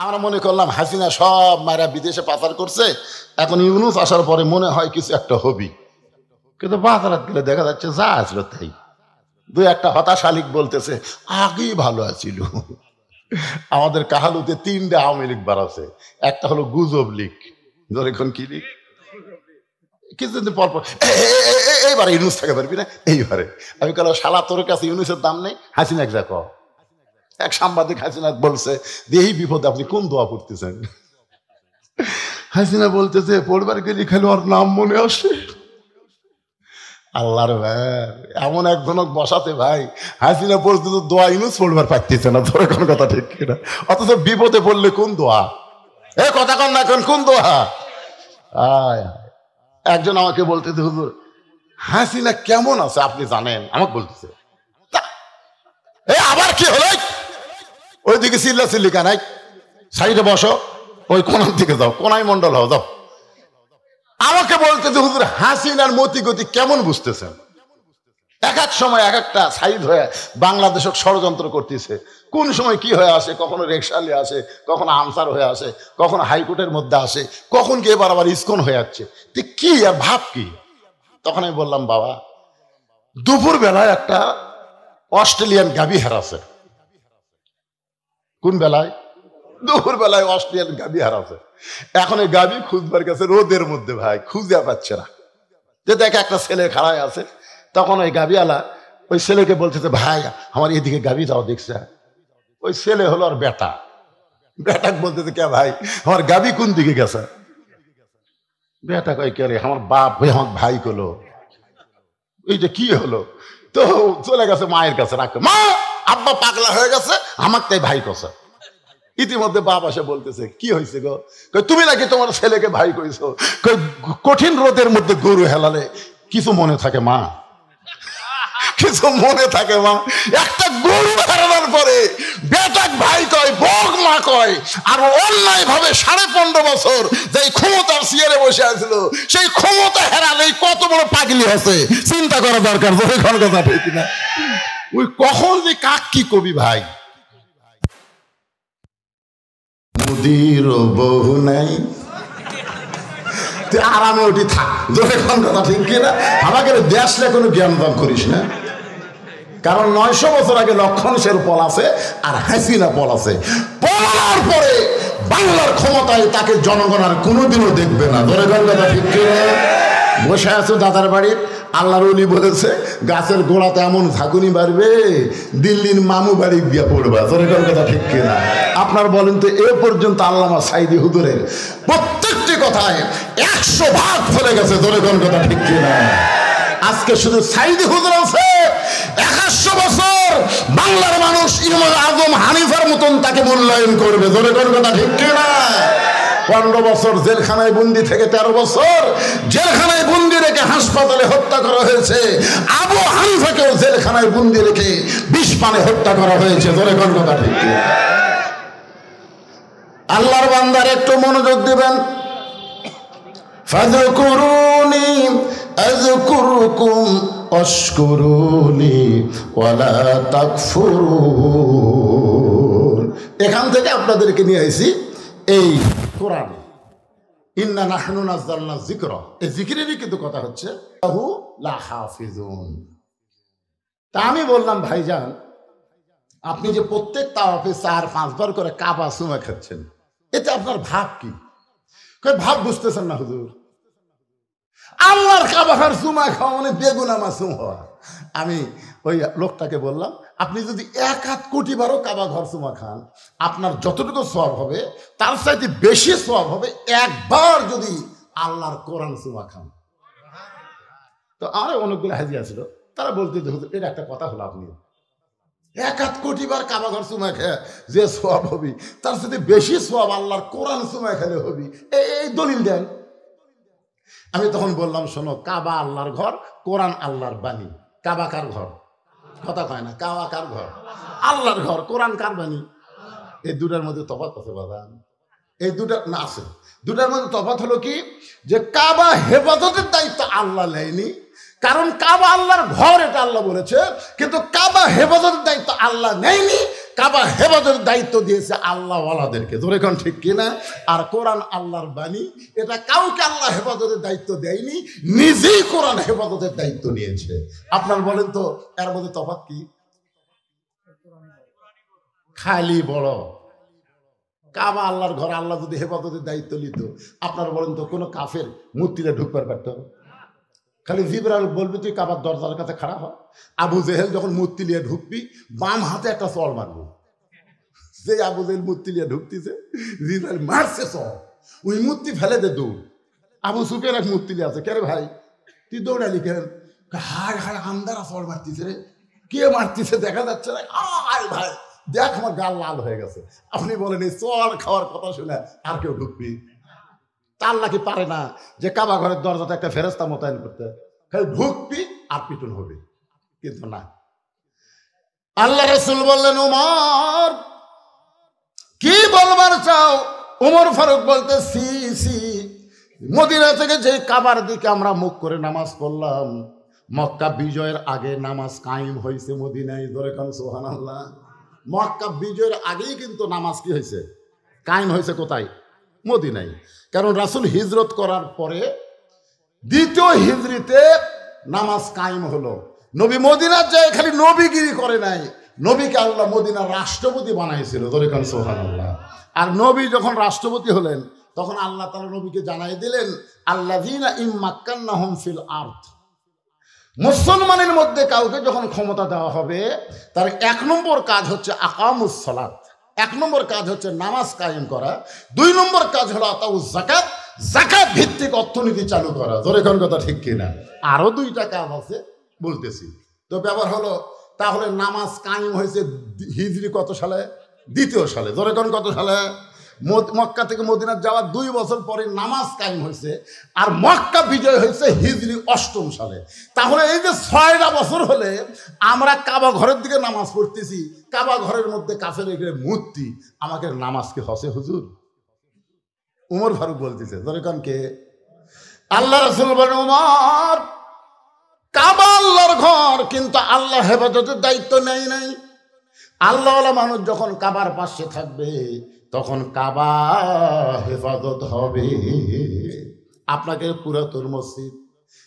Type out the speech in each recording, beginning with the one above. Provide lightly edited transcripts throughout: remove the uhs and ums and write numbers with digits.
আমরা মনে করলাম হাসিনা সব মায়েরা বিদেশে পাচার করছে, এখন ইউনুস আসার পরে মনে হয় কিছু একটা হবি, কিন্তু বাজারাত গেলে দেখা যাচ্ছে যা আসলো তাই। দুই একটা হতাশালিক বলতেছে আগেই ভালো আছিল। আমাদের কাহালুতে 3টে আওয়ামী লীগ বাড়াছে, একটা হলো গুজব লীগ, এখন কি লীগ, কিছুদিন পর পর এইবারে ইউনুস থেকে পারবি না, এইবারে আমি কালো শালা তোর কাছে ইউনুসের দাম নেই, হাসিনা যা কর। এক সাংবাদিক হাসিনা বলছে যে এই বিপদে আপনি কোন দোয়া পড়তেছেন? হাসিনা বলতেছে পড়বার গেলে খালি ওর নাম মনে আসে। আল্লাহর ভাই এমন একজনক বসাতে ভাই, হাসিনা পর্যন্ত দোয়া ইউনুস পড়বার পারতেছে না, ধরে কোন কথা ঠিক কিনা, অথচ বিপদে পড়লে কোন দোয়া, এ কথা কন না এখন কোন দোয়া। আয় একজন আমাকে বলতেছে হুজুর হাসিনা কেমন আছে আপনি জানেন, আমাকে বলতেছে আবার কি হলো, ওইদিকে চিল্লা চিল্লি কানাই, সাইডে বসো, ওই কোনার দিকে যাও, কোনায় মন্ডল হও যাও। আমাকে বলতেছে হুজুর হাসিনার মতি গতি কেমন বুঝতেছেন? এক এক সময় এক একটা সাইড হয়ে বাংলাদেশ ষড়যন্ত্র করতেছে, কোন সময় কি হয়ে আসে, কখনো রেকশালে আসে, কখনো আনসার হয়ে আসে, কখনো হাইকোর্টের মধ্যে আসে, কখন কি এবার আবার ইসকন হয়ে যাচ্ছে, কি আর ভাব কি। তখন আমি বললাম বাবা দুপুর বেলায় একটা অস্ট্রেলিয়ান গাভী হারাছে। কোন বেলায়? দুপুর বেলায় অস্ট্রেলিয়ান গাভী হারাছে। এখন এই গাভী খুঁজবার কাছে রোদের মধ্যে ভাই খুঁজে পাচ্ছে না, যে দেখে একটা ছেলে খাড়ায় আছে। তখন ওই গাভীওয়ালা ওই ছেলেকে বলতেছে ভাই আমার এদিকে গাভী যাও দেখছে। ওই ছেলে হলো আর বেটা, বেটাকে বলতেছে কে ভাই আমার গাভী কোন দিকে গেছে? বেটা কয় কে রে, আমার বাপ হয়ে আমার ভাই কলো, এই যে কি হলো, তো চলে গেছে মায়ের কাছে, রাখে মা আব্বা পাগলা হয়ে গেছে আমার তাই ভাই কছে। ইতিমধ্যে বাপ আসে বলতেছে কি হয়েছে গো, তুমি নাকি তোমার ছেলেকে ভাই কইছো, কঠিন রোদের মধ্যে গরু হেলালে কিছু মনে থাকে মা, কিছু মনে থাকে মা। একটা গরু হারানোর পরে বেটাক ভাই কয় বক মা কয়, আর অন্যায় ভাবে 15.5 বছর যেই ক্ষমতার চেয়ারে বসে আছিল সেই ক্ষমতা হারালে কত বড় পাগলি আছে চিন্তা করা দরকার। কথা ঠিক না? ওই কখন যে কাক কি কবি ভাই, নদীর বহু নাই তুই আরামে উঠি থাক, যখন কথা ঠিক কিনা। আমাকে দেশলে কোনো জ্ঞান দান করিস না, কারণ 900 বছর আগে লক্ষণ সের পল আছে আর হাসিনা পল আছে। পলার পরে বাংলার ক্ষমতায় তাকে জনগণ আর কোনোদিনও দেখবে না। ধরে কথা ঠিক কিনা? বসে আছো দাদার বাড়ির, আল্লাহর ওলি বলেছে গাছের গোড়াতে এমন ঝাঁকুনি বাড়বে দিল্লির মামু বাড়ি গিয়ে পড়বা। ধরে কথা ঠিক কিনা? আপনার বলেন তো এ পর্যন্ত আল্লামা সাইদি হুজুরের প্রত্যেকটি কথায় 100 ভাগ ফলে গেছে। ধরে কথা ঠিক কিনা? আজকে শুধু সাইদি হুজুর আছে, 100 বছর বাংলার মানুষ ইমাম আজম হানিফার মতন তাকে মূল্যায়ন করবে। ধরে কথা ঠিক কিনা? 15 বছর জেলখানায় বন্দি থেকে 13 বছর জেলখানায় বন্দি রেখে হাসপাতালে হত্যা করা হয়েছে। আবু হানিফাকেও জেলখানায় বন্দি রেখে 20 পানে হত্যা করা হয়েছে। ধরে কথা ঠিক কিনা? আল্লাহর বান্দার একটু মনোযোগ দিবেন। ফাযকুরুনি আযকুরুকুম ওয়াশকুরুনি ওয়ালা তাকফুরুন। এখান থেকে আপনাদেরকে নিয়ে আইছি এই কোরআন, ইন্না নাহনু নাযালনা যিকরা, এই জিকিরেরই কিন্তু কথা হচ্ছে লাহু লা হাফিজুন। তা আমি বললাম ভাইজান আপনি যে প্রত্যেক তাওয়াফে 4-5 বার করে কাবা চুমা খাচ্ছেন, এতে আপনার ভাব কি? ভাব বুঝতেছেন না হুজুর, আল্লাহর কাবা ঘর চুমা খাওয়া মানে বেগুনা মাসুম হওয়া। আমি ওই লোকটাকে বললাম আপনি যদি 1 কোটি বারও কাবা ঘর চুমা খান আপনার যতটুকু সওয়াব হবে তার চাইতে বেশি সওয়াব হবে একবার যদি আল্লাহর কোরআন চুমা খান। তো আমার অনেকগুলো হাজিয়া ছিল, তারা বলতে হুজুর এটা একটা কথা হলো, আপনি 1 কোটি বার কাবা ঘর চুমা খেয়ে যে সওয়াব হবি তার সাথে বেশি সওয়াব আল্লাহর কোরআন চুমা খেলে হবি, এই দলিল দেন। আমি তখন বললাম শোনো, কাবা আল্লাহর ঘর, কোরআন আল্লাহর বাণী। কাবা কার ঘর? কথা কয় না। কাবা কার ঘর? আল্লাহর ঘর। কোরআন কার বাণী? এই দুটার মধ্যে তফাৎ আছে বাদান, এই দুটা না আছে। দুটার মধ্যে তফাৎ হলো কি, যে কাবা হেফাজতের দায়িত্ব আল্লাহ নেয়নি, কারণ কাবা আল্লাহর ঘর এটা আল্লাহ বলেছে, কিন্তু কাবা হেফাজতের দায়িত্ব আল্লাহ নেয়নি, কাবা হেফাজতের দায়িত্ব দিয়েছে আল্লাহ ওয়ালাদেরকে, জোরে কোন ঠিক কিনা? আর কোরআন আল্লাহর বাণী, এটা কাউকে আল্লাহ হেফাজতের দায়িত্ব দেয়নি, নিজেই কোরআন হেফাজতের দায়িত্ব নিয়েছে। আপনার বলেন তো এর মধ্যে তফাৎ কি? খালি বড় কাবা আল্লাহর ঘর, আল্লাহ যদি হেফাজতের দায়িত্ব নিত, আপনার বলেন তো কোনো কাফের মূর্তিটা ঢুকবার পারত? খালি জিবরাইল বলবি তুই কাবার দরজার কাছে খাড়া হ। আবু জেহেল যখন মূর্তি নিয়ে ঢুকবি, বাম হাতে একটা চল মারবো। যে আবু জেহেল মূর্তি নিয়ে ঢুকতেছে, জিবরাইল মারছে চল, ওই মূর্তি ফেলে দে দৌড়। আবু সুফিয়ান এক মূর্তি নিয়ে আছে, কে রে ভাই তুই দৌড়ালি কেন? হায় হায় আন্দারা চল মারতেছে রে, কে মারতেছে দেখা যাচ্ছে না। আয় ভাই দেখ আমার গাল লাল হয়ে গেছে। আপনি বলেন এই চল খাওয়ার কথা শুনে আর কেউ ঢুকবি? তার নাকি পারে না যে কাবা ঘরের দরজাতে একটা ফেরেস্তা মোতায়েন করতে, খালি ঢুকবি আর পিটুন হবে? কিন্তু না, আল্লাহ রাসূল বললেন ওমর কি বলবার চাও? ওমর ফারুক বলতে সি সি, মদিনা থেকে যে কাবার দিকে আমরা মুখ করে নামাজ পড়লাম, মক্কা বিজয়ের আগে নামাজ কায়েম হয়েছে মদিনায়, ধরে কারণ সুবহানাল্লাহ। মক্কা বিজয়ের আগেই কিন্তু নামাজ কি হয়েছে? কায়েম হয়েছে কোথায়? মদিনায়। কারণ রাসূল হিজরত করার পরে দ্বিতীয় হিজরিতে নামাজ কায়েম হলো। নবী মদিনার যায় খালি নবীগিরি করে নাই, নবীকে আল্লাহ মদিনার রাষ্ট্রপতি বানাইছিল, ধরে কারণ সুবহানাল্লাহ। আর নবী যখন রাষ্ট্রপতি হলেন তখন আল্লাহ তাআলা নবীকে জানাই দিলেন আল্লাযীনা ইম্মাক্কান্নাহুম ফিল আরদ, মুসলমানের মধ্যে কাউকে যখন ক্ষমতা দেওয়া হবে তার 1 নম্বর কাজ হচ্ছে আকামুস সালাত, 1 নম্বর কাজ হচ্ছে নামাজ কায়েম করা, 2 নম্বর কাজ হলো আতাউজ যাকাত, যাকাত ভিত্তিক অর্থনীতি চালু করা। জোরে কোন কথা ঠিক কিনা? আরো 2টা কাজ আছে বলতেছি। তো ব্যাপার হলো তাহলে নামাজ কায়েম হয়েছে হিজরি কত সালে? 2য় সালে। জোরে কোন কত সালে? মক্কা থেকে মদিনা যাওয়ার 2 বছর পরে নামাজ কায়েম হয়েছে, আর মক্কা বিজয় হয়েছে হিজরি 8ম সালে। তাহলে এই যে 6টা বছর হলে আমরা কাবা ঘরের দিকে নামাজ পড়তেছি, কাবা ঘরের মধ্যে কাফের মূর্তি, আমাকে নামাজ কি হসে হুজুর? উমর ফারুক বলতেছে, দরকার কে? আল্লাহ রাসূল বলেন ওমর কাবা আল্লাহর ঘর, কিন্তু আল্লাহ হেফাজতের দায়িত্ব নেই নাই। আল্লাহওয়ালা মানুষ যখন কাবার পাশে থাকবে তখন কাবা হেফাজত হবে। আপনাকে পুরাতন মসজিদ,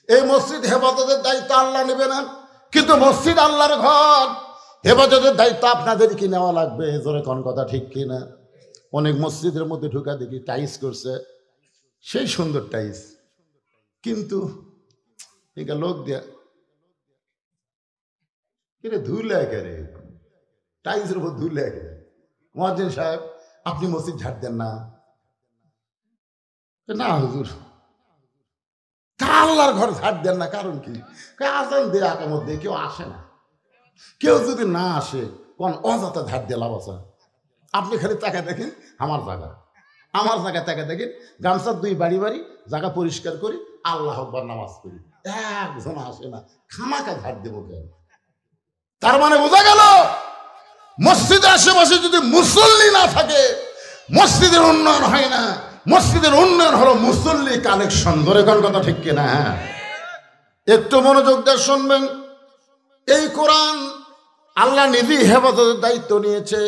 এই মসজিদ হেফাজতের দায়িত্ব আল্লাহ নেবে না, কিন্তু মসজিদ আল্লাহর ঘর, হেফাজতের দায়িত্ব আপনাদের কি নেওয়া লাগবে? জোরে কোন কথা ঠিক কিনা? অনেক মসজিদের মধ্যে ঢুকা দেখি টাইস করছে, সেই সুন্দর টাইস, কিন্তু এটা লোক দেয়া এটা ধুল লাগে রে, টাইসের উপর ধুল লাগে। মুয়াজ্জিন সাহেব আপনি মসজিদ ঝাড় দেন না? না হুজুর। তা আল্লাহর ঘর ঝাড় দেন না কারণ কি? আজান দিয়ে আকামত দিয়ে কেউ আসে না, কেউ যদি না আসে কোন অযথা ঝাড় দিয়ে লাভ আছে? আপনি খালি তাকে দেখেন আমার জায়গা, আমার জায়গায় তাকে দেখেন গামছার 2 বাড়ি বাড়ি জায়গা পরিষ্কার করি, আল্লাহ আকবার নামাজ পড়ি, একজন আসে না, খামাকা ঝাড় দেবো কেন? তার মানে বোঝা গেল মসজিদের আশেপাশে যদি মুসল্লি না থাকে মসজিদের উন্নয়ন হয় না। মসজিদের উন্নয়ন হলো মুসল্লি কালেকশন। ধরে কোন কথা ঠিক কিনা? একটু মনোযোগ দিয়ে শুনবেন। এই কোরআন আল্লাহ নিজেই হেফাজতের দায়িত্ব নিয়েছে।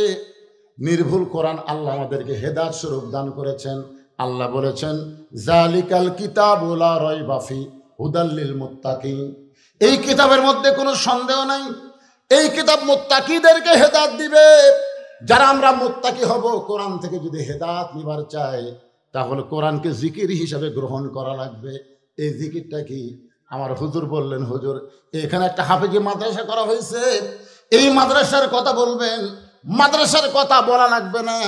নির্ভুল কোরআন আল্লাহ আমাদেরকে হেদায়েত স্বরূপ দান করেছেন। আল্লাহ বলেছেন জালিকাল কিতাবু লা রাইবা ফি হুদাল লিল মুত্তাকিন, এই কিতাবের মধ্যে কোনো সন্দেহ নাই, এই কিতাব মুত্তাকিদেরকে হেদায়েত দিবে। যারা আমরা মুত্তাকি হব, কোরআন থেকে যদি হেদায়েত নিবার চাই তাহলে কোরআনকে জিকির হিসাবে গ্রহণ করা লাগবে। এই জিকিরটা কি? আমার হুজুর বললেন, হুজুর এখানে একটা হাফেজি মাদ্রাসা করা হয়েছে, এই মাদ্রাসার কথা বলবেন। মাদ্রাসার কথা বলা লাগবে না,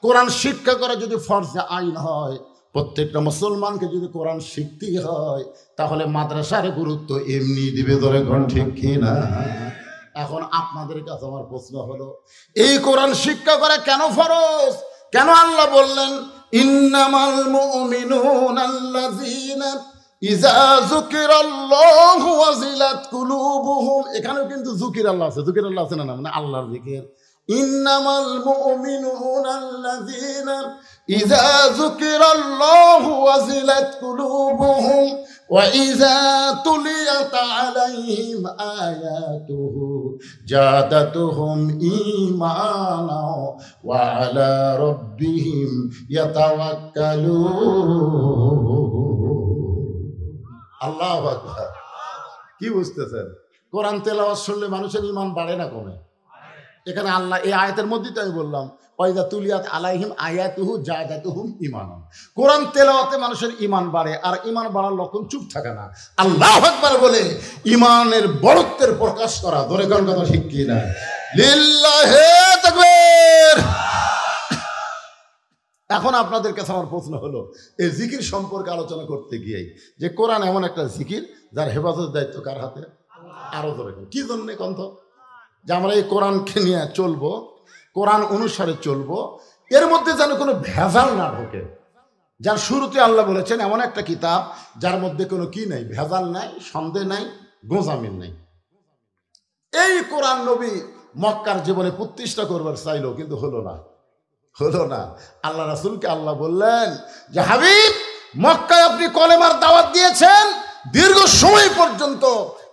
কোরআন শিক্ষা করা যদি ফরজে আইন হয়, প্রত্যেকটা মুসলমানকে যদি কোরআন শিখতেই হয় তাহলে মাদ্রাসার গুরুত্ব এমনি দিবে। ধরে কোন ঠিক কিনা? এখন আপনাদের কাছে আমার প্রশ্ন হলো, এই কোরআন শিক্ষা করা কেন ফরজ? কেন আল্লাহ বললেন ইন্নামাল মুমিনুনা আল্লাযীনা ইযা যুকিরাল্লাহু ওয়াজিলাত কুলুবুহুম, এখানেও কিন্তু যুকিরাল্লাহ আছে, যুকিরাল্লাহ আছে না? মানে আল্লাহর জিকির। ইন্নামাল মুমিনুনা আল্লাযীনা ইযা যুকিরাল্লাহু ওয়াজিলাত কুলুবুহুম وَإِذَا تُلِيَتْ عَلَيْهِمْ آيَاتُهُ زَادَتْهُمْ إِيمَانًا وَعَلَى رَبِّهِمْ يَتَوَكَّلُونَ। আল্লাহু আকবার। কি বুঝতেছেন? কোরআন তেলাওয়াত শুনলে মানুষের ঈমান বাড়ে না কমে? এখানে আল্লাহ এই আয়াতের মধ্যেই তো আমি বললাম ওয়াইদা তুলিয়াত আলাইহিম আয়াতুহু জাদাতুহুম ঈমানান। কোরআন তেলাওয়াতে মানুষের ঈমান বাড়ে, আর ঈমান বাড়ার লক্ষণ চুপ থাকে না। আল্লাহু আকবার বলে ঈমানের বড়ত্বের প্রকাশ করা, ধরে কোন কথা ঠিক কি না? লিল্লাহি তাকবীর। এখন আপনাদের কাছে আমার প্রশ্ন হলো, এই জিকির সম্পর্কে আলোচনা করতে গিয়ে যে কোরআন এমন একটা জিকির যার হেফাজতের দায়িত্ব কার হাতে? আরো ধরে কি জন্যে কন্ত যে আমরা এই কোরআনকে নিয়ে চলবো, কোরআন অনুসারে চলবো, এর মধ্যে যেন কোনো ভেজাল না ঢোকে। যার শুরুতে আল্লাহ বলেছেন এমন একটা কিতাব যার মধ্যে কোনো কি নাই, ভেজাল নাই, সন্দেহ নাই, গোঁজামিল নাই। এই কোরআন নবী মক্কার জীবনে প্রতিষ্ঠা করবার চাইলো, কিন্তু হলো না। আল্লাহ রাসূলকে আল্লাহ বললেন যে হাবিব, মক্কায় আপনি কলেমার দাওয়াত দিয়েছেন, দীর্ঘ সময় পর্যন্ত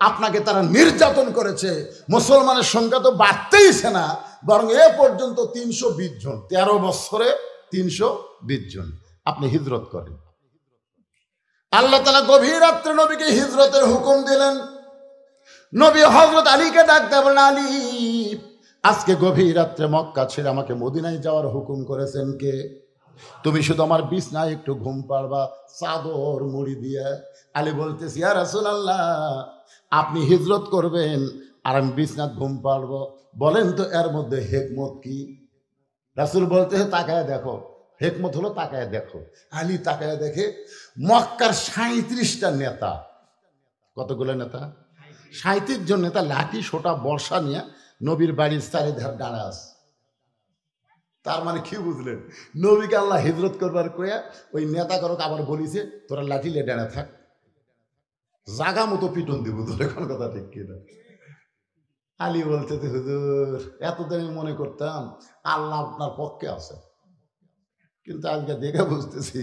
আপনাকে তারা নির্যাতন করেছে, মুসলমানের সংখ্যা তো বাড়তেইছে না, বরং এ পর্যন্ত 320 জন, 13 বছরে 320 জন। আপনি হিজরত করেন। আল্লাহ তাআলা গভীর রাত্রে নবীকে হিজরতের হুকুম দিলেন। নবী হযরত আলীকে ডাকতে বলেন, আলী, আজকে গভীর রাত্রে মক্কা ছেড়ে আমাকে মদিনায় যাওয়ার হুকুম করেছেন কে? তুমি শুধু আমার বিছনায় একটু ঘুম পাড়বা চাদর মুড়ি দিয়ে। আলী বলতেছি, ইয়া রাসূলুল্লাহ, আপনি হিজরত করবেন আর আমি বিছনায় ঘুম পাড়বো, বলেন তো এর মধ্যে হিকমত কি? রাসূল বলতেছে, তাকায় দেখো। হিকমত হলো তাকায় দেখো। আলী তাকায় দেখে মক্কার 37টা নেতা। কতগুলো নেতা? 37 জন নেতা লাঠি সোটা বর্ষা নিয়ে নবীর বাড়ির চারিধার দাঁড়া আছে। তার মানে কি বুঝলেন? নবীকে আল্লাহ হিজরত করবার কইয়া ওই নেতা করক আবার বলিছে, তোরা লাঠি লে দাঁড়া থাক, জাগা মতো পিটন দিব, তোর কোন কথা ঠিক কিনা? আলী বলতে, হুজুর, এতদিন আমি মনে করতাম আল্লাহ আপনার পক্ষে আছে, কিন্তু আজকে দেখে বুঝতেছি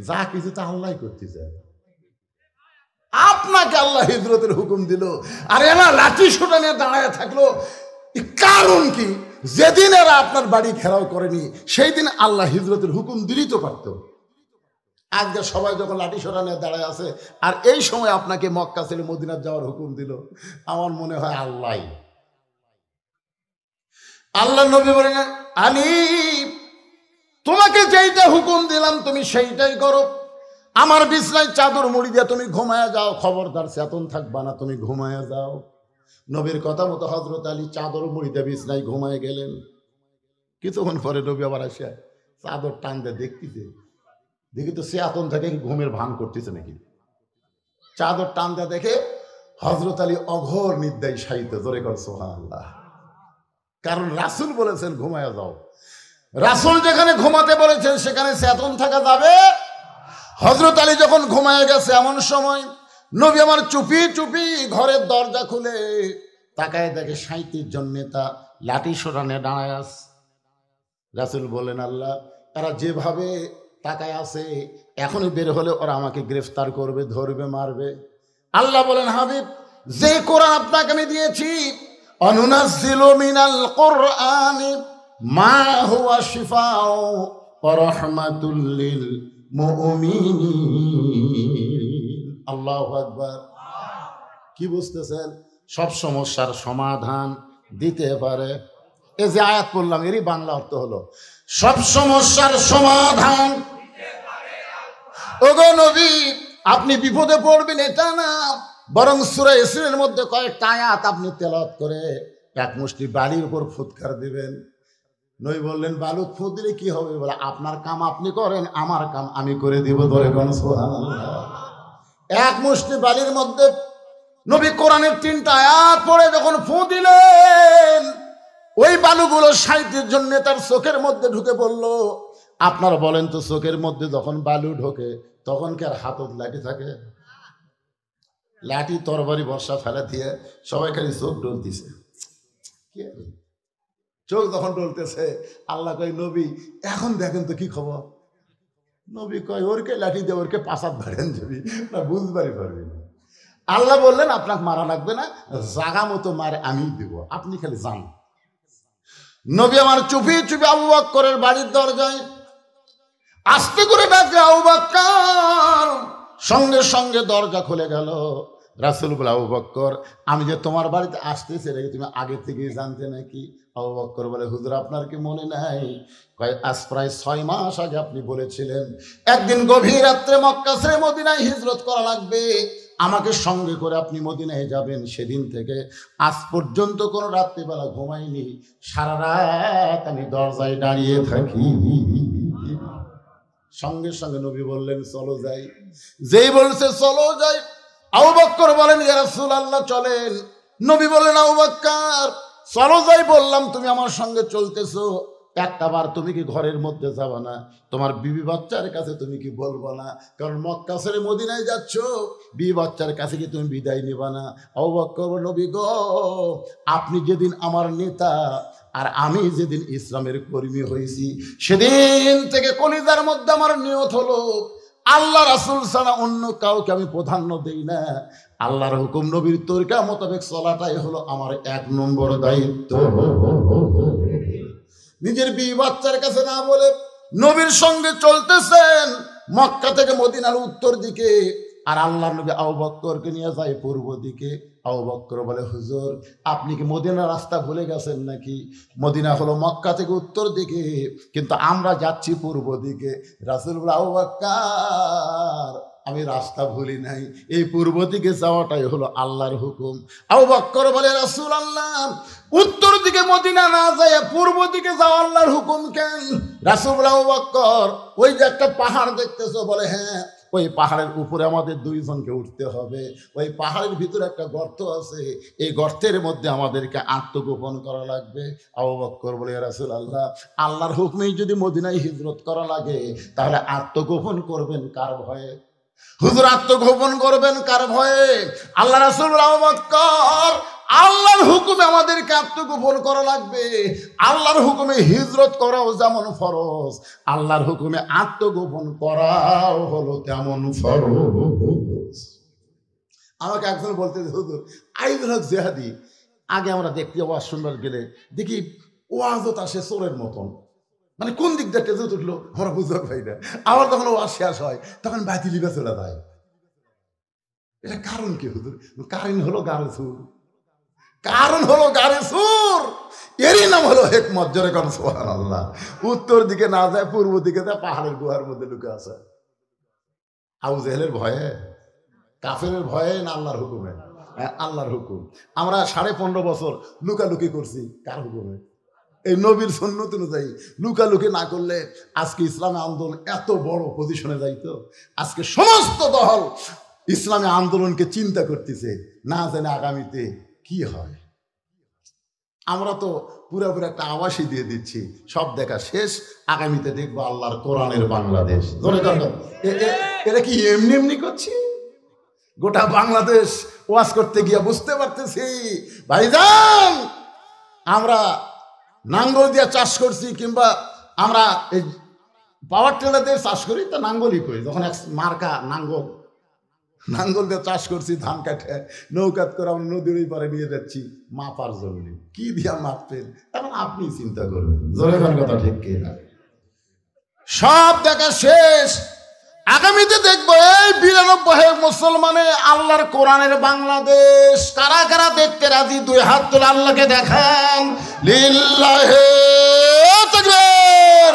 যা কিছু তা আল্লাহ করতেছে। আপনাকে আল্লাহ হিজরতের হুকুম দিল, আর এরা লাঠি সোটা নিয়ে দাঁড়ায় থাকলো, কারণ কি? যেদিন এরা আপনার বাড়ি ঘেরাও করেনি সেই দিন আল্লাহ হিজরতের হুকুম দিলেই তো পারত। আজকে সবাই যখন লাঠি সোটা নিয়ে দাঁড়ায় আছে, আর এই সময় আপনাকে মক্কা ছেড়ে মদিনার যাওয়ার হুকুম দিল, আমার মনে হয় আল্লাহ নবী বলেন, আলী, তোমাকে যেইটা হুকুম দিলাম তুমি সেইটাই করো। আমার বিছনায় চাদর মুড়ি দিয়ে তুমি ঘুমায়া যাও, খবরদার চেতন থাকবা না, তুমি ঘুমায়া যাও। নবীর কথা মতো হযরত আলী চাদর মুড়ি দিয়ে বিছনায় ঘুমায় গেলেন। কিছুক্ষণ পরে নবী আবার আসে চাদর টান দিয়ে দেখি তো চেতন থেকে ঘুমের ভান করতেছে নাকি। চাদর টান দিয়ে দেখে হযরত আলী অঘোর নিদ্রায় শায়িত। জোরে কর সুবহানাল্লাহ। কারণ রাসূল বলেছেন ঘুমায়া যাও। রাসূল যেখানে ঘুমাতে বলেছেন সেখানে চেতন থাকা যাবে। হযরত আলী যখন ঘুমায় গেছে, এমন সময় নবী আমার চুপি চুপি ঘরের দরজা খুলে তাকায় দেখে 37 জন নেতা লাঠি সোটানে দাঁড়ায় আছে। রাসূল বলেন, আল্লাহ, তারা যেভাবে তাকায় আছে এখনই বের হলে ওরা আমাকে গ্রেফতার করবে, ধরবে, মারবে। আল্লাহ বলেন, হাবিব, যে কোরআন আপনাকে আমি দিয়েছি, অনুনাজ্জিলু মিনাল কুরআনি মা হুয়া শিফাউ ওয়া রাহমাতুল লিল মুমিনিন। আল্লাহু আকবার। কি বুঝতেছেন? সব সমস্যার সমাধান দিতে পারে। এই যে আয়াত পড়লাম, এরই বাংলা অর্থ হলো সব সমস্যার সমাধান। ওগো নবী, আপনি বিপদে পড়বেন এটা না, বরং সূরা ইয়াসিনের মধ্যে কয়েকটা আয়াত আপনি তেলাওয়াত করে এক মুষ্টি বালির উপর ফুৎকার দিবেন। নবী বললেন, বালু ফুঁ দিলে কি হবে? বলে, আপনার কাম আপনি করেন, আমার কাম আমি করে দিব। ধরে কোন সুবহানাল্লাহ। এক মুষ্টি বালির মধ্যে নবী কোরআনের 3টা আয়াত পড়ে যখন ফুঁ দিলেন, ওই বালুগুলো 37 জন নেতার চোখের মধ্যে ঢুকে পড়ল। আপনারা বলেন তো, চোখের মধ্যে যখন বালু ঢোকে তখন কি আর হাতত লাঠি থাকে? লাঠি তরবারি বর্ষা ফেলা দিয়ে সবাই খালি চোখ ডলতেছে। চোখ যখন ডলতেছে, আল্লাহ কয়, নবী, এখন দেখেন তো কি খবর। নবী কয় ওরকে লাঠি দিয়ে ওরকে পাশাত ধরেন যাবি না, বুঝবারই পারবি না। আল্লাহ বললেন আপনাকে মারা লাগবে না, জাগা মতো মারে আমি দেব, আপনি খালি যান। নবী আমার চুপি চুপি আবু বকরের বাড়ির দরজায় আস্তে করে ডাকে আবু বকর, সঙ্গে সঙ্গে দরজা খুলে গেল। রাসূল বলে আবু বকর আমি যে তোমার বাড়িতে আসতেছি এটা তুমি আগে থেকেই জানতে নাকি? আবু বকর বলে হুজুর আপনার কি মনে নাই? কয় আজ প্রায় 6 মাস আগে আপনি বলেছিলেন একদিন গভীর রাত্রে মক্কা ছেড়ে মদিনায় হিজরত করা লাগবে, আমাকে সঙ্গে করে আপনি মদিনায় যাবেন। সেদিন থেকে আজ পর্যন্ত কোনো রাত্রিবেলা ঘুমাইনি, সারা রাত আমি দরজায় দাঁড়িয়ে থাকি। সঙ্গে সঙ্গে নবী বললেন চলো যাই। যেই বলছে চলো যাই, আবু বকর বলেন ইয়া রাসূলুল্লাহ চলেন। নবী বললেন আবু বকর চলো যাই বললাম, তুমি আমার সঙ্গে চলতেছো, একটা বার তুমি কি ঘরের মধ্যে যাবা না? তোমার বিবি বাচ্চার কাছে তুমি কি বলবো না? কারণ মক্কা ছেড়ে মদিনায় যাচ্ছ, বিবি বাচ্চার কাছে কি তুমি বিদায় নিবা না? আবু বকর বলল নবী গো, আপনি যেদিন আমার নেতা আর আমি যেদিন ইসলামের কর্মী হয়েছি, সেদিন থেকে কলিজার মধ্যে আমার নিয়ত হলো আল্লাহ রাসূল ছাড়া অন্য কাউকে আমি প্রাধান্য দেই না। আল্লাহর হুকুম নবীর তরিকা মোতাবেক চলাটাই হলো আমার 1 নম্বর দায়িত্ব। নিজের বিবি বাচ্চার কাছে না বলে নবীর সঙ্গে চলতেছেন মক্কা থেকে মদিনার উত্তর দিকে, আর আল্লাহর নবী আবু বকরকে নিয়ে যায় পূর্ব দিকে। আবু বকর বলে হুজুর আপনি কি মদিনার রাস্তা ভুলে গেছেন নাকি? মদিনা হলো মক্কা থেকে উত্তর দিকে, কিন্তু আমরা যাচ্ছি পূর্ব দিকে। রাসূল বলে আবু বকর আমি রাস্তা ভুলি নাই, এই পূর্ব দিকে যাওয়াটাই হলো আল্লাহর হুকুম। আবু বকর বলে রাসূলুল্লাহ উত্তর দিকে মদিনা না যায় পূর্ব দিকে যাও, আল্লাহর হুকুম কেন? রাসূল বলে আবু বকর ওই যে একটা পাহাড় দেখতেছো? বলে হ্যাঁ। ওই পাহাড়ের উপরে আমাদের 2 জনকে উঠতে হবে, ওই পাহাড়ের ভিতরে একটা গর্ত আছে, এই গর্তের মধ্যে আমাদেরকে আত্মগোপন করা লাগবে। আবু বকর বলে ইয়া রাসূলুল্লাহ আল্লাহর হুকুমেই যদি মদিনায় হিজরত করা লাগে তাহলে আত্মগোপন করবেন কার ভয়ে? হুজুর আত্মগোপন করবেন কার ভয়ে? আল্লাহ রাসূল আবু বকর আল্লাহর হুকুমে আমাদেরকে আত্মগোপন করা লাগবে, আল্লাহর হুকুমে হিজরত করাও যেমন ফরজ, আল্লাহর হুকুমে আত্মগোপন করাও হলো তেমন ফরজ। আমাকে একজন বলতে হুজুর আইদুল হক জিহাদি আগে আমরা দেখতে ওয়াজ শুনবার গেলে দেখি ওয়াজত আসে চোরের মতন, মানে কোন দিক দিয়ে টেজে উঠলো আমরা বুঝতে পারি না। আবার যখন ওয়াজ শেষ হয় তখন বাতিলিবা চলে যায়। এটা কারণ কি হুজুর? কারণ হলো গারে সুর, কারণ হলো গারে সুর, এরই নাম হলো হিকমত। জোরে কোন সুবহানাল্লাহ। উত্তর দিকে না যায় পূর্ব দিকে যায়, পাহাড়ের গুহার মধ্যে লুকে আছে। আবু জেহেলের ভয়ে, কাফেরের ভয়ে না আল্লাহর হুকুমে? আল্লাহর হুকুম। আমরা 15.5 বছর লুকালুকি করছি কার হুকুমে? এই নবীর সুন্নত অনুযায়ী। লুকালুকি না করলে আজকে ইসলামী আন্দোলন এত বড় পজিশনে যাইতো। আজকে সমস্ত দল ইসলামী আন্দোলনকে চিন্তা করতেছে, না জানে আগামীতে কি হয়। আমরা তো পুরোপুরি একটা আওয়াজই দিয়ে দিচ্ছি, সব দেখা শেষ, আগামীতে দেখবো আল্লাহর কোরআনের বাংলাদেশ। এটা কি এমনি এমনি করছি? গোটা বাংলাদেশ ওয়াজ করতে গিয়ে বুঝতে পারতেছি ভাইজান, আমরা নাঙ্গল দিয়ে চাষ করছি, কিংবা আমরা এই পাওয়ার টিলার দিয়ে চাষ করি, তা নাঙ্গলই করি। যখন এক মার্কা নাঙ্গল দিয়ে চাষ করছি, ধান কাটে নৌকাত করে আমরা নদীর ওই পারে নিয়ে যাচ্ছি মাপার জন্য। কি দিয়া মাপতেন এখন আপনি চিন্তা করবেন। জোরে কথা ঠিক কি না? সব দেখা শেষ, আগামীতে দেখবো এই 92 মুসলমানে আল্লাহর কোরআনের বাংলাদেশ। কারা কারা দেখতে রাজি? 2 হাত তুলে আল্লাহকে দেখান। লিল্লাহে তাকবীর।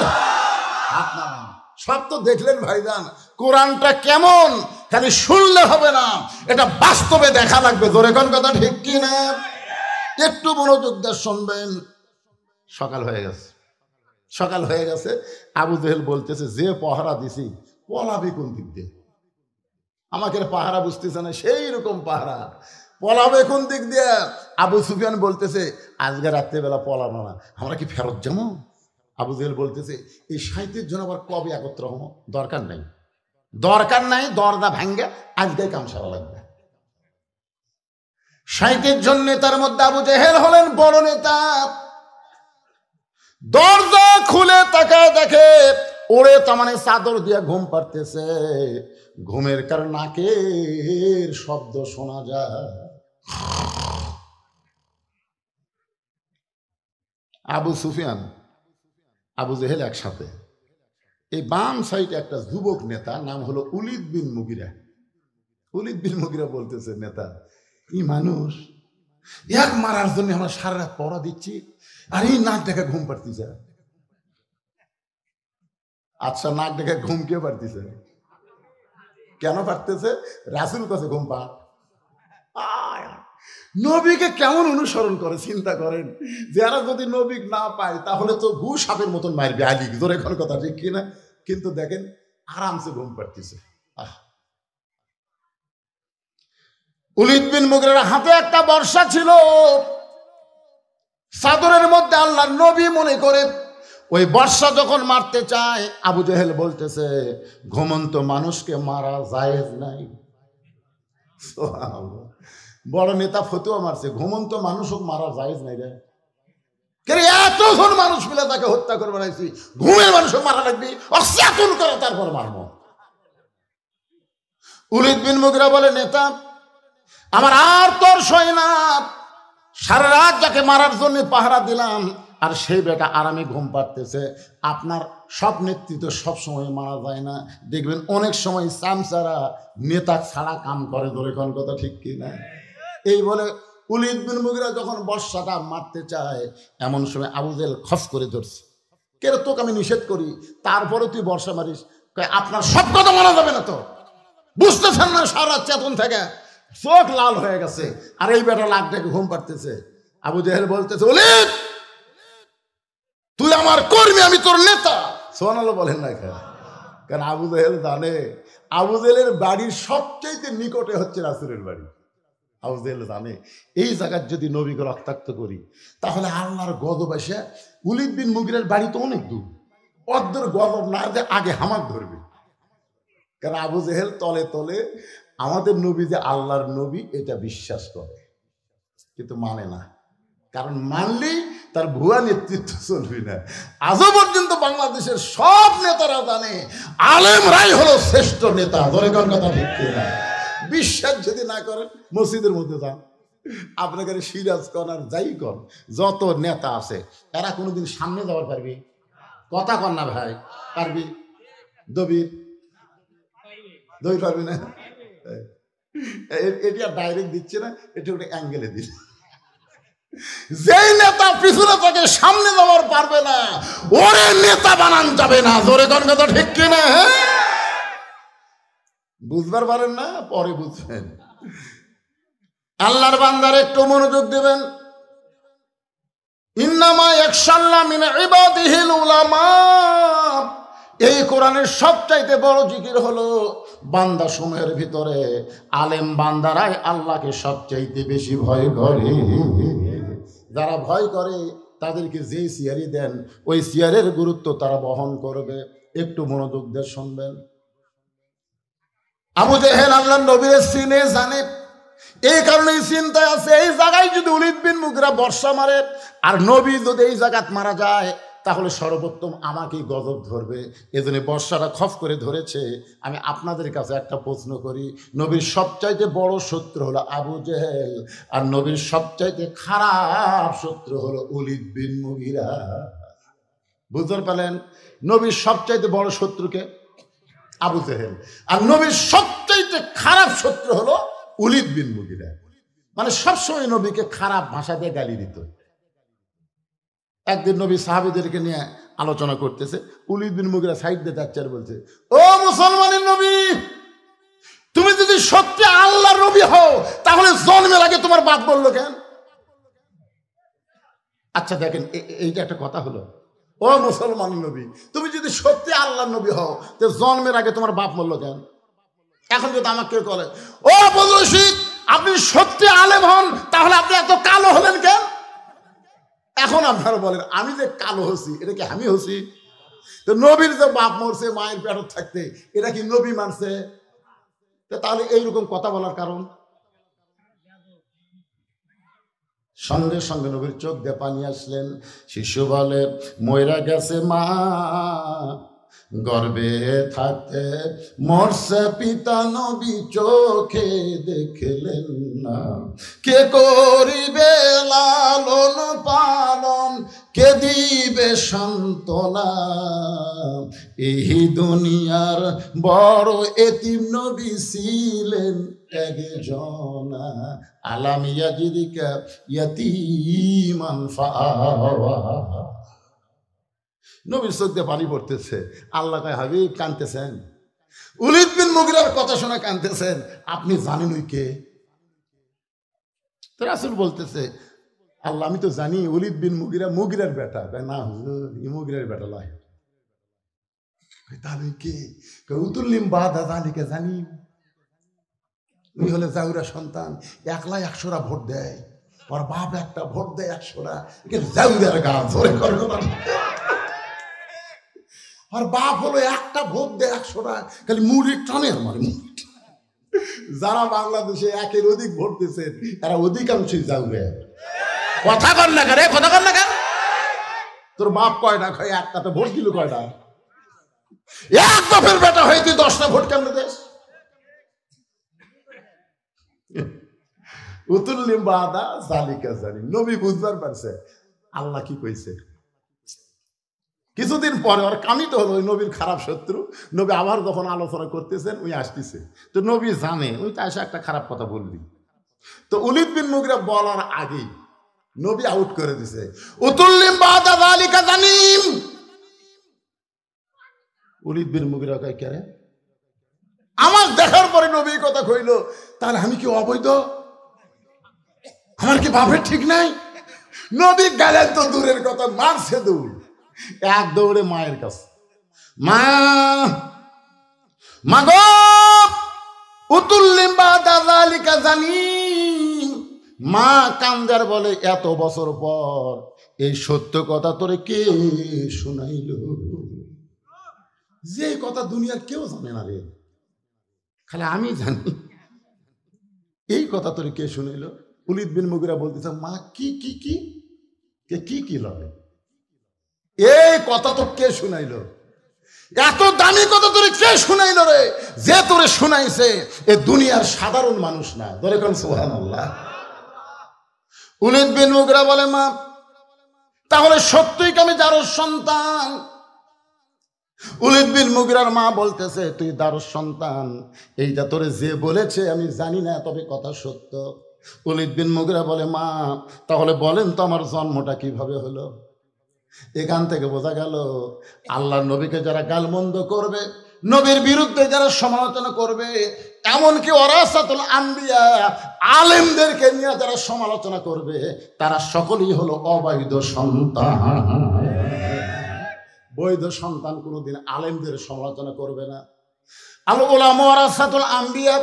সব তো দেখলেন ভাইজান, কোরআনটা কেমন খালি শুনলে হবে না, এটা বাস্তবে দেখা লাগবে। জোরে কোন কথা ঠিক কি না? একটু মনোযোগ দিয়ে শুনবেন। সকাল হয়ে গেছে, আবু জেহেল বলতেছে যে পাহারা দিছি পলাবি কোন দিক দিয়ে? আমাকে পাহারা বুঝতেছে না, সেই রকম পাহারা, পলাবে কোন দিক দিয়ে? আবু সুফিয়ান বলতেছে আজকে রাত্রেবেলা পলাবো না, আমরা কি ফেরত যাবো? আবু জেহেল বলতেছে এই 37 জন আবার কবে একত্র হবো? দরকার নাই, দরজা ভাঙ্গে আজকে কাম সারা লাগবে। 37 জন নেতার মধ্যে আবু জেহেল হলেন বড় নেতা। দরজা খুলে তাকায় দেখে ওরে তার চাদর দিয়ে ঘুম পাড়তেছে, ঘুমের কারণে নাকের শব্দ শোনা যায়। আবু সুফিয়ান, আবু জেহেল একসাথে। এই বাম সাইডে একটা যুবক নেতা, নাম হলো উলিদ বিন মুগিরা। উলিদ বিন মুগিরা বলতেছে, নেতা এই মানুষ এক মারার জন্য আমরা সারা রাত পড়া দিচ্ছি, আর এই নাক দেখে ঘুম পাড়তেছে। আচ্ছা, নাক দেখে ঘুম কে পাড়তেছে? কেন পারতেছে? রাসূল কাছে ঘুম পা। নবীকে কেমন অনুসরণ করে চিন্তা করেন। যারা যদি নবী না পায় তাহলে তো ঘু সাপের মতন মারবে আলী, ধরে এখন কথা ঠিক কিনা? কিন্তু দেখেন আরামসে ঘুম পাড়তেছে। উলিদ বিন মুগিরার হাতে একটা বর্শা ছিল, চাদরের মধ্যে আল্লাহর নবী মনে করে ওই বর্ষা যখন মারতে চায়, আবু জেহেল বলতেছে ঘুমন্ত মানুষকে মারা জায়েজ নাই। বড় নেতা ফতুয়া মারছে, ঘুমন্ত মানুষও মারা জায়েজ নাই রে। এতজন মানুষ মিলে তাকে হত্যা করে বেড়াইছি, ঘুমের মানুষও মারা লাগবে, অচেতন করে তারপর মারবো। উলিদ বিন মুগিরা বলে, নেতা আমার আর তোর সয় না, সারা রাত যাকে মারার জন্য পাহারা দিলাম আর সেই বেটা আরামে ঘুম পাড়তেছে। আপনার সব নেতৃত্ব সবসময় মারা যায় না, দেখবেন অনেক সময় চামচারা নেতা ছাড়া কাম করে, ধরে কোন কথা ঠিক কিনা? এই বলে উলিদ বিন মুগিরা যখন বর্ষাটা মারতে চায়, এমন সময় আবু জেহেল খস করে ধরছে। কে রে, তোকে আমি নিষেধ করি, তারপরে তুই বর্ষা মারিস? আপনার সব কথা মানা যাবে না তো, বুঝতেছেন না? সারা চেতন থেকে চোখ লাল হয়ে গেছে, আর এই বেটা লাখ ডেকে ঘুম পাড়তেছে। আবু জেহেল বলতেছে, উলিদ তুই আমার কর্মী, আমি তোর নেতা। সোনালো বলেন না কেন? কারণ আবু জেহেল জানে আবু জেহেলের বাড়ির সবচেয়ে নিকটে হচ্ছে রাসূলের বাড়ি। আবু জেহেল জানে এই জায়গায় যদি নবীকে রক্তাক্ত করি তাহলে আল্লাহর গজব এসে উলিদ বিন মুগিরার বাড়ি তো অনেক দূর, অর্ধের গজব না যে আগে হামাক ধরবে। কারণ আবু জেহেল তলে তলে আমাদের নবী যে আল্লাহর নবী এটা বিশ্বাস করে, কিন্তু মানে না। কারণ মানলেই তার ভুয়া নেতৃত্ব চলবে না। আজও পর্যন্ত বাংলাদেশের সব নেতারা জানে আলেমরাই হলো শ্রেষ্ঠ নেতা, ধরে কোন কথা ঠিক কিনা? বিশ্বাস যদি না করেন মসজিদের মধ্যে যান, আপনাকে সিরাজ কর আর যাই কর, যত নেতা আছে এরা কোনোদিন সামনে যাওয়ার পারবি? কথা কর না ভাই, পারবি? দবির দই পারবি না? এটি আর ডাইরেক্ট দিচ্ছে না, এটা ওটা অ্যাঙ্গেলে দিচ্ছে। যেই নেতা পিছনে থেকে সামনে যাওয়ার পারবে না, ওরে নেতা বানান যাবে না, জোরে কোন কথা ঠিক কিনা? বুঝবার পারেন না, পরে বুঝবেন। আল্লাহর বান্দার একটু মনোযোগ দেবেন। ইন্নামা ইয়াখশাল্লাহ মিন ইবাদিহিল উলামা। এই কোরআনের সবচাইতে বড় জিকির হলো বান্দা সমূহের ভিতরে আলেম বান্দারাই আল্লাহকে সবচাইতে বেশি ভয় করে। যারা ভয় করে তাদেরকে যে সিয়ারি দেন ওই সিয়ারের গুরুত্ব তারা বহন করবে। একটু মনোযোগ দিয়ে শুনবেন। আবু জেহেল আল্লাহর নবীর সিনে জানে, এই কারণে চিন্তায় আছে এই জায়গায় যদি উলিদ বিন মুগিরা বর্ষা মারে আর নবী যদি এই জায়গায় মারা যায় তাহলে সর্বোত্তম আমাকেই গজব ধরবে। এজন্য বর্ষাটা খফ করে ধরেছে। আমি আপনাদের কাছে একটা প্রশ্ন করি, নবীর সবচাইতে বড় শত্রু হলো আবু জেহেল, আর নবীর সবচাইতে খারাপ শত্রু হলো উলিদ বিন মুগিরা। বুঝতে পারলেন? নবীর সবচাইতে বড় শত্রুকে আবু জেহেল, আর নবীর সবচাইতে খারাপ শত্রু হলো উলিদ বিন মুগিরা। মানে সবসময় নবীকে খারাপ ভাষা দিয়ে গালি দিত। একদিন নবী সাহাবীদেরকে নিয়ে আলোচনা করতেছে, উলিদ বিন মুগিরা সাইড দিয়ে যাচ্ছে আর বলছে, ও মুসলমানের নবী, তুমি যদি সত্যি আল্লাহর নবী হও তাহলে জন্মের আগে তোমার বাপ বললো কেন? আচ্ছা দেখেন, এইটা একটা কথা হলো। ও মুসলমান নবী, তুমি যদি সত্যি আল্লাহর নবী হও তো জন্মের আগে তোমার বাপ বললো কেন? এখন যদি আমাকে কেউ বলে, ও বদরশিদ, আপনি সত্যি আলেম হন তাহলে আপনি এত কালো হলেন কেন? এখন আপনারা বলেন, আমি যে কালো হচ্ছি এটা কি আমি হচ্ছি? তো নবীর যে বাপ মরছে মায়ের পেটে থাকতে, এটা কি নবী মানছে? তাহলে এইরকম কথা বলার কারণ? সঙ্গে সঙ্গে নবীর চোখ দিয়ে পানি আসলেন। শিশু বলে, ময়রা গেছে মা, গর্বে থাকতে মরছে পিতা নবী চোখে দেখলেন না। কে করিবে লালন পালন, কে দিবে সান্ত্বনা, এই দুনিয়ার বড় এতিম নবী ছিলেন একজনা। আলাম ইয়াজিদিকা ইয়াতীমান ফাআওয়া। নবীর চোখ দিয়ে পানি পড়তেছে। আল্লাহ কয় হাবিব কাঁদতেছেন, ওলীদ বিন মুগিরার কথা শুনে কাঁদতেছেন, আপনি জানেন ওই কে? তো রাসূল বলতেছে, আল্লাহ আমি তো জানি ওলীদ বিন মুগিরা মুগিরার বেটা। না হুজুর, ই মুগিরার বেটা লয়। তাহলে কে? উতুল্লিম বাদা জালিকা জানি, উনি হলে জাউরা সন্তান, একলা 100টা ভোট দেয়, ওর বাপ একটা ভোট দেয় 100টা, জাউরার গা ধরে করে। আর বাপ হলো একটা ভোট দেয় 100টা, খালি মুড়ি টানে আমার। যারা বাংলাদেশে একের অধিক ভোট দিচ্ছেন তারা অধিকাংশই যাবে। কথা কর না রে, কথা কর না কেন? তোর বাপ কয়টা খায়? একটাতে ভোট দিল কয়টা? এক বাপের বেটা হয়ে তুই 10টা ভোট কেমন দেশ? উতুল্লিম বাদা জালিকা জানি। নবী বুঝবার পারছে আল্লাহ কি কইছে। কিছুদিন পরে ওর কামিত হলো ওই নবীর খারাপ শত্রু। নবী আবার যখন আলোচনা করতেছেন ওই আসতেছে, তো নবী জানে ওই তো এসে একটা খারাপ কথা বলবি। তো ওলীদ বিন মুগিরা বলার আগেই নবী আউট করে দিছে, উতুল্লিম বাদা যালিকা জানিম। ওলীদ বিন মুগিরা কয় কে রে? আমার দেখার পরে নবী কথা কইল, তাহলে আমি কি অবৈধ? আমার কি বাপের ঠিক নাই? নবী গেলেন তো দূরের কথা, মারছে দৌড়, এক দৌড়ে মায়ের কাছে। মা, মাগো, উতুল্লিম বাদা যালিকা জানিম। মা কান্দার বলে, এত বছর পর এই সত্য কথা তোরে কে শুনাইল? যে কথা দুনিয়ার কেউ জানে না রে, খালি আমি জানি। এই কথা তোরে কে শুনাইল? ওলীদ বিন মুগিরা বলতেছে, মা কি কি কি কি কি লড়ে? এই কথা তো কে শুনাইল? এত দামি কথা তোরে কে শুনাইল রে? যে তোরে শুনাইছে এ দুনিয়ার সাধারণ মানুষ না। ধরে কোন সুবহানাল্লাহ। ওলীদ বিন মুগিরা বলে, মা তাহলে সত্যই কি আমি দারুস সন্তান? ওলীদ বিন মুগিরার মা বলতেছে, তুই দারুস সন্তান এইটা তোরে যে বলেছে আমি জানি না, তবে কথা সত্য। ওলীদ বিন মুগিরা বলে, মা তাহলে বলেন তো আমার জন্মটা কিভাবে হলো? এখান থেকে বোঝা গেল আল্লাহর নবীকে যারা গালমন্দ করবে, নবীর বিরুদ্ধে যারা সমালোচনা করবে, এমনকি ওয়ারাসাতুল আম্বিয়া আলেমদেরকে নিয়ে যারা সমালোচনা করবে, তারা সকলেই হলো অবৈধ সন্তান। বৈধ সন্তান কোনোদিন আলেমদের সমালোচনা করবে না। আল উলামা ওয়ারাসাতুল আম্বিয়া,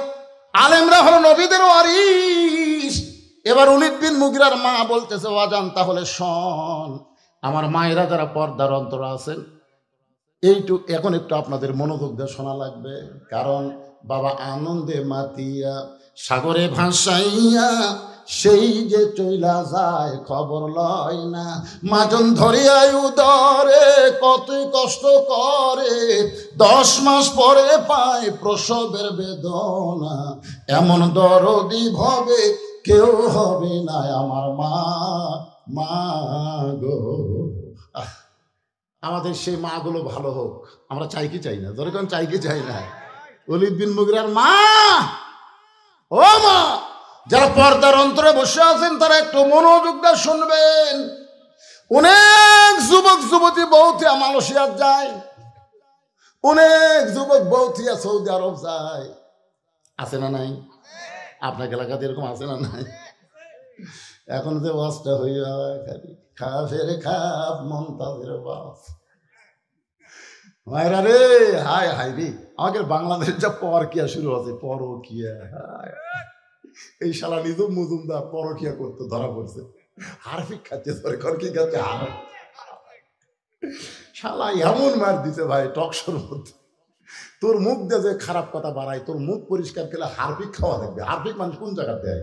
আলেমরা হলো নবীদের ওয়ারিস। এবার ওলীদ বিন মুগিরার মা বলতেছে, ওয়াজান তাহলে শোন, আমার মায়েরা যারা পর্দার অন্তর আছেন, এখন একটু আপনাদের মনোযোগ দিয়ে শোনা লাগবে। কারণ বাবা আনন্দে মাতিয়া সাগরে ভাসাইয়া সেই যে চইলা যায় খবর লয় না। মাজন ধরিয়া উদরে কত কষ্ট করে, 10 মাস পরে পায় প্রসবের বেদনা। এমন দরদি ভবে কেউ হবে না আমার মা, মা গো। আমাদের সেই মা গুলো ভালো হোক, আমরা চাই কি চাই না? যখন চাই কি চাই না? ওলীদ বিন মুগিরার মা, ও মা, যারা পর্দার অন্তরে বসে আছেন তারা একটু মনোযোগ দিয়ে শুনবেন। অনেক যুবক যুবতী বউথিয়া মালয়েশিয়া যায়, অনেক যুবক বউথিয়া সৌদি আরব যায়, আছে না নাই? আপনার এলাকাতে এরকম আছে না নাই? এখন যে বাসটা হইয়া খালি খাফের খাপ মন্তাজের বাস। মায়েরা রে, হায় হায় রে, আমাদের বাংলাদেশের যা পরকিয়া শুরু আছে, পরকিয়া। এই শালা নিজুম মজুমদার পরকিয়া করতে ধরা পড়ছে, হারফিক খাচ্ছে, সরকার কি খাচ্ছে, শালা এমন মার দিছে ভাই টকশোর মধ্যে। তোর মুখ দিয়ে যে খারাপ কথা বাড়ায়, তোর মুখ পরিষ্কার করলে হারফিক খাওয়া থাকবে। হারফিক মানুষ কোন জায়গা দেয়?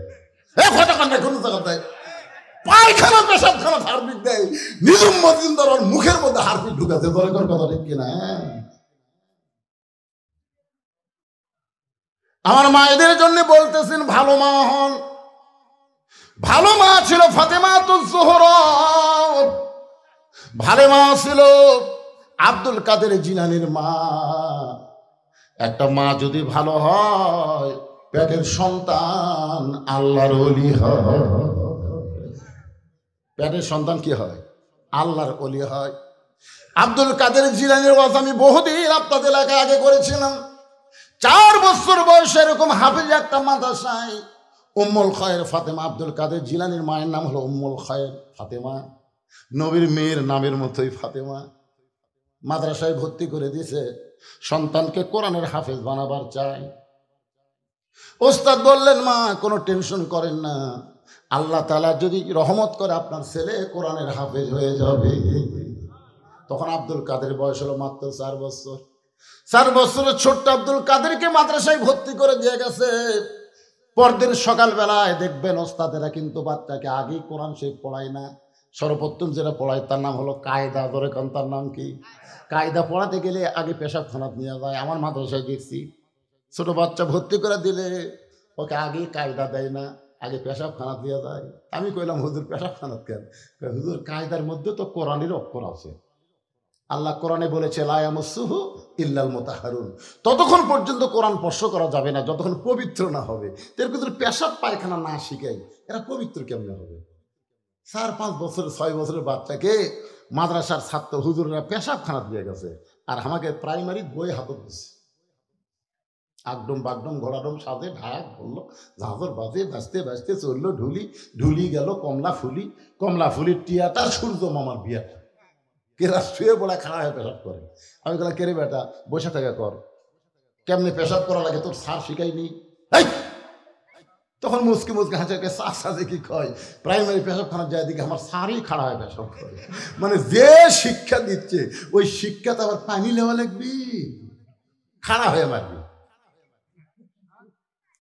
কোন জায়গা দেয়? পায়খানা পেশাবখানা হারপিক দেয়। নিজুম মজুমদার ওর মুখের মধ্যে হারপিক ঢুকাছে। দরকার কথা ঠিক কিনা? আমার মায়েদের জন্য বলতেছেন ভালো মা হন। ভালো মা ছিল ফাতেমাতুজ যোহরা, ভালো মা ছিল আব্দুল কাদের জিলানীর মা। একটা মা যদি ভালো হয়, পেটের সন্তান আল্লাহর ওলি হয়। পেটের সন্তান কি হয়? আল্লাহর ওলি হয়। আব্দুল কাদের জিলানীর কথা আমি বহুদিন আপনাদের এলাকায় আগে করেছিলাম। 4 বছর বয়সে এরকম হাফিজ একটা মাদ্রাসায় উম্মুল খায়ের ফাতেমা, আব্দুল কাদের জিলানীর মায়ের নাম হলো উম্মুল খায়ের ফাতেমা, নবীর মেয়ের নামের মতোই ফাতেমা। মাদ্রাসায় ভর্তি করে দিয়েছে, সন্তানকে কোরআনের হাফেজ বানাবার চাই। ওস্তাদ বললেন, মা কোনো টেনশন করেন না, আল্লাহ তাআলা যদি রহমত করে আপনার ছেলে কোরআনের হাফেজ হয়ে যাবে। তখন আব্দুল কাদের বয়স হলো মাত্র 4 বছর। 4 বছরের ছোট্ট আব্দুল কাদেরকে মাদ্রাসায় ভর্তি করে দিয়ে গেছে। পরদিন সকালবেলায় দেখবেন ওস্তাদেরা কিন্তু বাচ্চাকে আগেই কোরআন শরীফ পড়ায় না, সর্বপ্রথম যেটা পড়ায় তার নাম হলো কায়দা। ধরে কারণ তার নাম কি? কায়দা পড়াতে গেলে আগে পেশাবখানাত নিয়ে যায়। আমার মাদ্রাসায় দেখছি ছোট বাচ্চা ভর্তি করে দিলে ওকে আগে কায়দা দেয় না, আগে পেশাবখানাত দিয়ে যায়। আমি কইলাম, হুজুর পেশাবখানাত কেন? হুজুর কায়দার মধ্যে তো কোরআনের অক্ষর আছে। আল্লাহ কোরআনে বলেছে লা ইয়ামাসসুহু ইল্লাল মুতাহহারুন, ততক্ষণ পর্যন্ত কোরআন স্পর্শ করা যাবে না যতক্ষণ পবিত্র না হবে। এরকম যদি পেশাব পায়খানা না শিখাই, এরা পবিত্র কেমনে হবে? 4-5 বছর 6 বছরের বাচ্চাকে মাদ্রাসার ছাত্র হুজুররা পেশাবখানা দিয়ে গেছে, আর আমাকে প্রাইমারি বই হাতত দিচ্ছে। আগডম বাগডম ঘোড়াডম সাজে ঢাক বললো, ঝাঁঝর বাজে, বাজতে বাজতে চললো ঢুলি, ঢুলি গেল কমলা ফুলি, কমলা ফুলির টিয়াটা সূর্য মামার বিয়াটা। কেরা শুয়ে পড়া খাড়া হয়ে পেশাব করে। আমি বললাম, কেরে বেটা বসে থেকে কর, কেমনে পেশাব করা লাগে তোর স্যার শিখাইনি? তখন মুসকি মুসকি হাঁচাকে সাজ সাজে কি কয়, প্রাইমারি পেশাবখানা যায় দিকে আমার স্যারই খাড়া হয়ে পেশাব করে। মানে যে শিক্ষা দিচ্ছে ওই শিক্ষা তো আবার পানি লেওয়া লাগবি, খাড়া হয়ে মারবি।